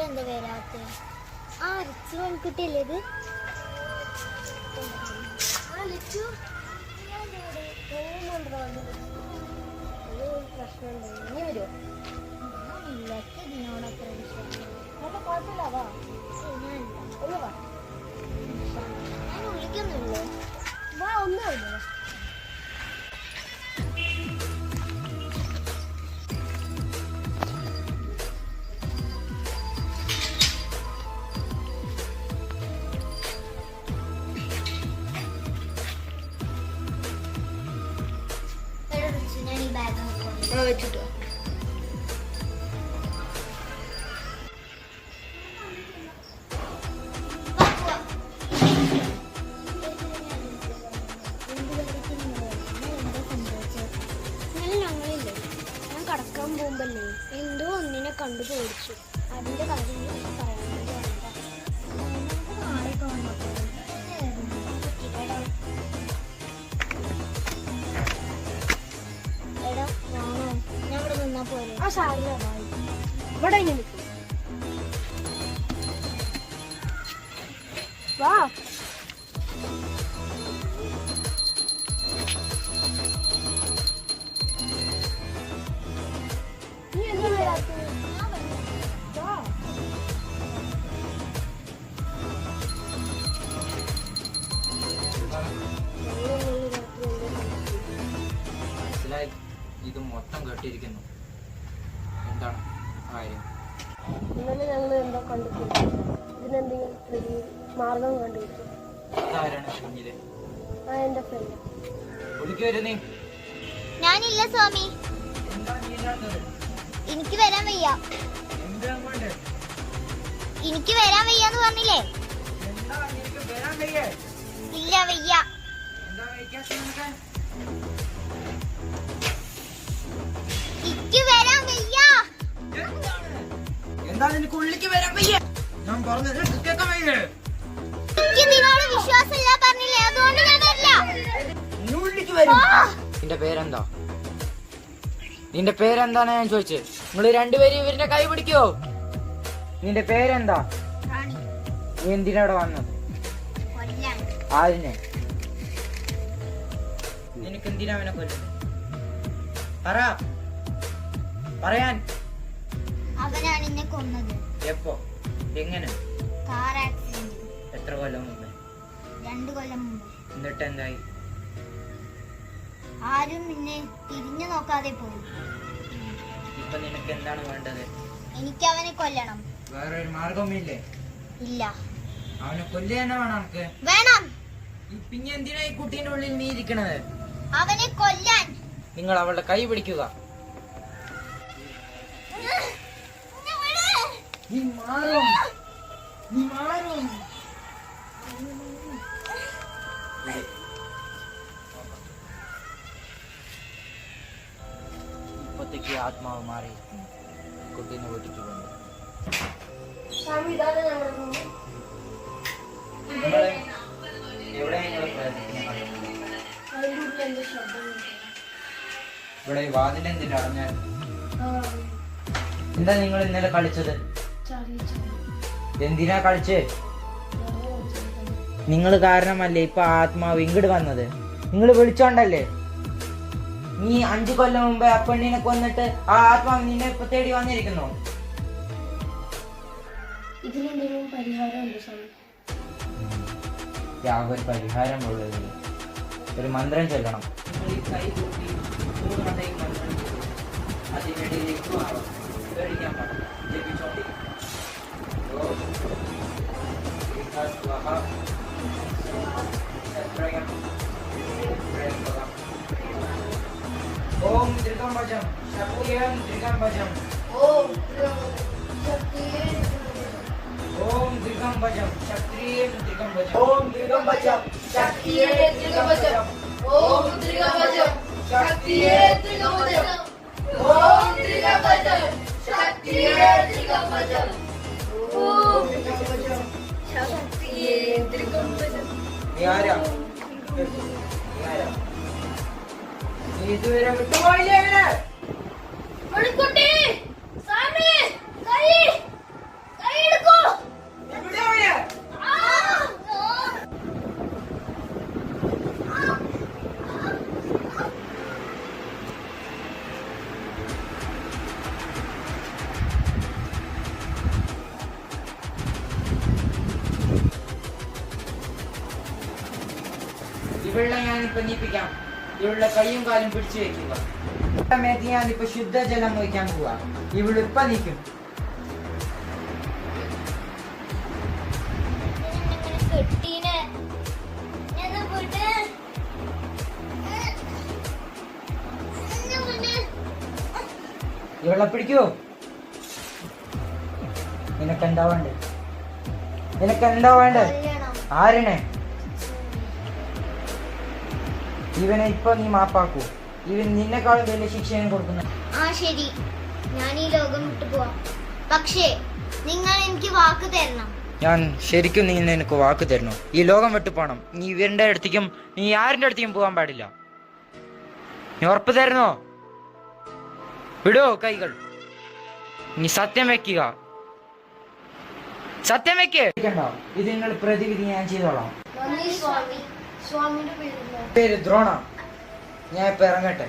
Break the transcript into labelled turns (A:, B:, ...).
A: എന്താ വരാത്ത അരച്ചു കിട്ടിയല്ലേ ഇത്? പ്രശ്നമുണ്ടോ? ഇനി വരുമോ? ഇല്ല, ഇതിനോട് അത്ര വിഷയം. കുഴപ്പമില്ല, വാ. ഞാൻ വിളിക്കുന്നുള്ളൂ. വാ, ഒന്നുമില്ല. ഞാൻ ഈ ബാഗ് വെച്ചിട്ടോ. കടക്കാൻ പോകുമ്പല്ലേ എന്തോ ഒന്നിനെ കണ്ടു പേടിച്ചു. അതിന്റെ കാര്യം പറയാൻ വേണ്ടി വന്നതാ. എടാ വാണോ, ഞാൻ ഇവിടെ നിന്നാ പോരെ? ആ സാറിന് ഇവിടെ ഇങ്ങനെ നിൽക്കും. വാ.
B: ഇത് മൊത്തം കേട്ടിരിക്കുന്നു. എന്താണ് കാര്യം?
A: ഇന്നലെ ഞങ്ങൾ എന്തോ കണ്ടിട്ടില്ല. ഇതിനെന്തെങ്കിലും മാർഗം കണ്ടുപിടിച്ചു. എന്റെ ഫ്രണ്ട്. ഞാനില്ല സ്വാമി, എനിക്ക് വരാൻ വയ്യ. എനിക്ക് വരാൻ വയ്യാന്ന് പറഞ്ഞില്ലേ? ഇല്ല, വയ്യ. എനിക്ക് വരാൻ വയ്യ.
B: എന്താ നിനക്ക് ഉള്ളിക്ക് വരാൻ വയ്യ? ഞാൻ പറഞ്ഞത് കേൾക്കാൻ വയ്യ.
A: എനിക്ക് നിന്നോട് വിശ്വാസമില്ല പറഞ്ഞില്ലേ, അതുകൊണ്ട് ഞാൻ വരില്ല.
B: നിന്റെ പേരെന്താ? നിന്റെ പേരെന്താന്ന് ഞാൻ ചോദിച്ചത്. നിങ്ങള് രണ്ടുപേരും ഇവരുടെ കൈ പിടിക്കോ? നിന്റെ പേരെന്താ? നീ എന്തിനാ ഇവിടെ വന്നത്? ആരിനെ? നിനക്ക് എന്തിനാ അവനെ കൊല്ലുന്നത്? പറയാൻ.
A: അവനാണ് എന്നെ കൊന്നത്.
B: എപ്പോ? എങ്ങനെ?
A: Car accident.
B: എത്ര കൊല്ലം മുമ്പ്?
A: 2 കൊല്ലം മുമ്പ്.
B: എന്നിട്ട് എന്തായി?
A: ആരും നിന്നെ തിരിഞ്ഞു നോക്കാതെ പോയി.
B: ഇപ്പൊ നിനക്ക് എന്താണ് വേണ്ടത്?
A: എനിക്ക് അവനെ കൊല്ലണം.
B: വേറൊരു മാർഗമില്ലേ?
A: ഇല്ല.
B: അവനെ കൊല്ലുക തന്നെ വേണം നമുക്ക്.
A: വേണം.
B: പിന്നെ എന്തിനാ ഈ കുട്ടീന്റെ ഉള്ളിൽ നീ ഇരിക്കണത്?
A: അവനെ കൊല്ലാൻ.
B: നിങ്ങൾ അവളുടെ കൈ പിടിക്കുക. നീ മാറും. ഇപ്പത്തേക്ക് ആത്മാവ് മാറി കുട്ടീനെ വീട്ടിക്ക് കൊണ്ട്. ഇവിടെ വാതിലെന്തിട്ട് അടഞ്ഞാൽ? എന്താ നിങ്ങൾ ഇന്നലെ കളിച്ചത്? എന്തിനാ കളിച്ച്? നിങ്ങൾ കാരണമല്ലേ ഇപ്പൊ ആത്മാവ് ഇങ്ങോട്ട് വന്നത്. നിങ്ങൾ വിളിച്ചോണ്ടല്ലേ. നീ 5 കൊല്ലം മുമ്പേ ആ പെണ്ണിനെ കൊന്നിട്ട് ആ ആത്മാവ് നിന്നെ ഇപ്പൊ തേടി വന്നിരിക്കുന്നു.
A: ഇതിനെന്തെങ്കിലും പരിഹാരമുണ്ടോ സ്വാമി?
B: ഒരു പരിഹാരം ഉള്ളത് ഒരു മന്ത്രം ചൊല്ലണം. അതിനിടയിലേക്ക് പേടിക്കാൻ പാടില്ല. ജപിച്ചോണ്ടിരിക്കും. ഓം ത്രികമ്പജം ശക്തിയം ത്രികമ്പജം. ഓം ത്രികമ്പജം ശക്തിയം ത്രികമ്പജം. ഓം ത്രികമ്പജം ശക്തിയം ത്രികമ്പജം. ഓം ത്രികമ്പജം ശക്തിയം ത്രികമ്പജം. ഓം ത്രികമ്പജം ശക്തിയം ത്രികമ്പജം. ഓം ത്രികമ്പജം ശക്തിയം ത്രികമ്പജം. നീ ആരാ? ഇതുവരെ വിട്ടുപോയില്ലേ?
A: മണിക്കുട്ടി, സ്വാമി, കൈ, കൈ.
B: ഇവളെ ഞാനിപ്പോ നീപ്പിക്കാം. ഇവളുടെ കൈയും കാലും പിടിച്ചു വെക്കുക. സമയത്ത് ഞാനിപ്പോ ശുദ്ധജലം ഒഴിക്കാൻ പോവാ. ഇവളിപ്പ നീക്കും. ഇവളെ പിടിക്കോ? നിനക്കെന്താ വേണ്ടേ? നിനക്കെന്താ വേണ്ടേ? ആരിനെ? ഇവനെ ഇപ്പൊ നീ മാപ്പാക്കൂ. ഇവൻ നിന്നെക്കാളും വലിയ ശിക്ഷയാണ് കൊടുക്കുന്നത്.
A: ആ ശരി, ഞാൻ ഈ ലോകം വിട്ടു പോവാം. പക്ഷേ നിങ്ങൾ എനിക്ക് വാക്ക് തരണം.
B: ഞാൻ ശരിക്കും നീ നിനക്ക് വാക്ക് തരണോ? ഈ ലോകം വിട്ടു പോണം. നീ ഇവരുടെ അടുത്തേക്കും നീ ആരുടെ അടുത്തേക്കും പോകാൻ പാടില്ല. നീ ഉറപ്പ് തരണോ? വിടോ കൈകൾ. നീ സത്യം വെക്കുക. സത്യം വെക്കേ. ഇത് നിങ്ങൾ പ്രതിവിധി ഞാൻ ചെയ്തോളാം.
A: സ്വാമിയുടെ
B: പേര് ദ്രോണ. ഞാൻ ഇപ്പൊ ഇറങ്ങട്ടെ.